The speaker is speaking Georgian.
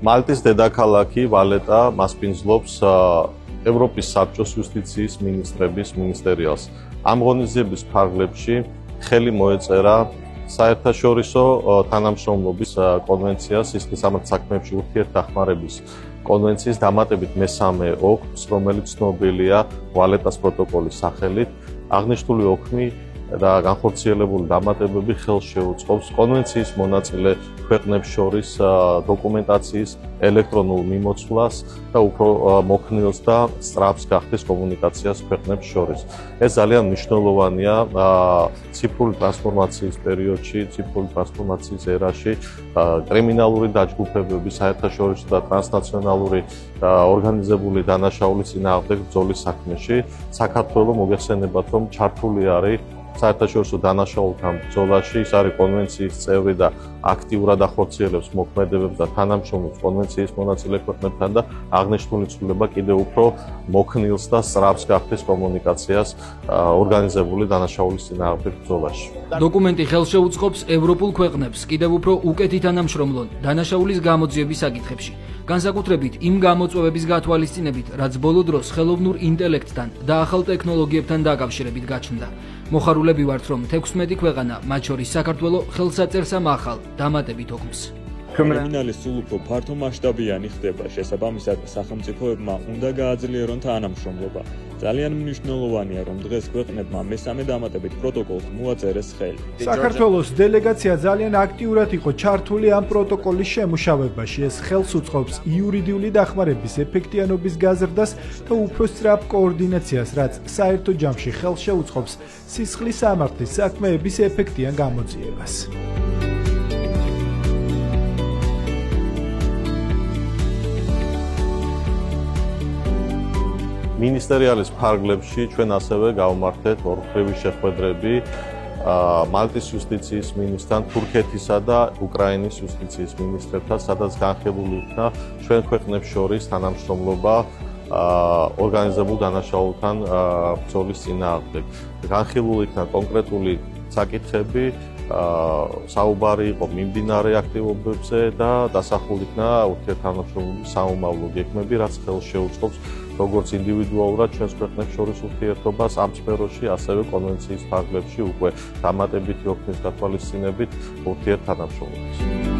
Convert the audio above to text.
მალტის დედაქალაქი ვალეტა მასპინძლობს ევროპის საბჭოს იუსტიციის მინისტრების მინისტერიალს. ამ ღონისძიების ფარგლებში ხელი მოეწერა საერთაშორისო თანამშრომლობის კონვენციას სისხლის სამართლის საქმეებში ურთიერთდახმარების კონვენციის დამატებით მესამე ოქმს, რომელიც ცნობილია ვალეტას პროტოკოლის სახელით. აღნიშნული ოქმი და განხორციელებული დამატებები ხელს შეუწყობს კონვენციის მონაწილე ქვეყნებს შორის დოკუმენტაციის ელექტრონულ მიმოცვლას და უფრო მოქნილს და სწრაფს გახდეს კომუნიკაციას ქვეყნებს შორის. ეს ძალიან მნიშვნელოვანია ციფრული ტრანსფორმაციის პერიოდში, ციფრული ტრანსფორმაციის ერაში, კრიმინალური დაჯგუფებების, საერთაშორისო და ტრანსნაციონალური ორგანიზებული დანაშაულის წინააღმდეგ ბრძოლის საქმეში. საქართველო მოგეხსენებათ, რომ ჩართული არის საერთაშორისო დანაშაულთან ბრძოლაში, ის არის კონვენციის წევრი და აქტიურად ახორციელებს მოქმედებებს და თანამშრომლობს კონვენციის მონაწილე ქვეყნებთან და აღნიშნული ცვლილება კიდევ უფრო მოქნილს და სწრაფს გახდეს კომუნიკაციას ორგანიზებული დანაშაულის წინააღმდეგ ბრძოლაში. დოკუმენტი ხელს შეუწყობს ევროპულ ქვეყნებს კიდევ უფრო უკეთი თანამშრომლონ დანაშაულის გამოძიების საკითხებში. განსაკუთრებით იმ გამოწვევების გათვალისწინებით, რაც ბოლო დროს ხელოვნურ ინტელექტთან და ახალ ტექნოლოგიებთან დაკავშირებით გაჩნდა. მოხარულები ვართ, რომ 16 ქვეყანა, მათ შორის საქართველო, ხელს აწერს ამ ახალ დამატებით ოქმს. კრიმინალის სულ უფრო ფართომასშტაბიანი ხდება, შესაბამისად სახელმწიფოებმა უნდა გააძლიერონ თანამშრომლობა. ძალიან მნიშვნელოვანია, რომ დღეს ქვეყნებმა მესამე დამატებით პროტოკოლს მოაწერეს ხელი. საქართველოს დელეგაცია ძალიან აქტიურად იყო ჩართული ამ პროტოკოლის შემუშავებაში. ეს ხელს უწყობს იურიდიული დახმარების ეფექტიანობის გაზრდას და უფრო სწრაფ კოორდინაციას, რაც საერთო ჯამში ხელს შეუწყობს სისხლის სამართლის საქმეების ეფექტიან გამოძიებას. მინისტერიალის ფარგლებში ჩვენ ასევე გავმართეთ ორმხრივი შეხვედრები მალტის იუსტიციის მინისტრთან, თურქეთისა და უკრაინის იუსტიციის მინისტრებთან, სადაც განხილული იქნა ჩვენ ქვეყნებს შორის თანამშრომლობა ორგანიზებულ დანაშაულთან ბრძოლის წინააღმდეგ. განხილული იქნა კონკრეტული საკითხები, საუბარი იყო მიმდინარე აქტივობებზე და დასახული იქნა ურთიერთთანამშრომლობის საომავლო გეგმები, რაც ხელს შეუწყობს როგორც ინდივიდუალურად ჩვენს ქვეყნებს შორის ურთიერთობას ამ სფეროში, ასევე კონვენციის ფარგლებში უკვე დამატებითი ოქმის გათვალისწინებით ურთიერთთანამშრომლობას.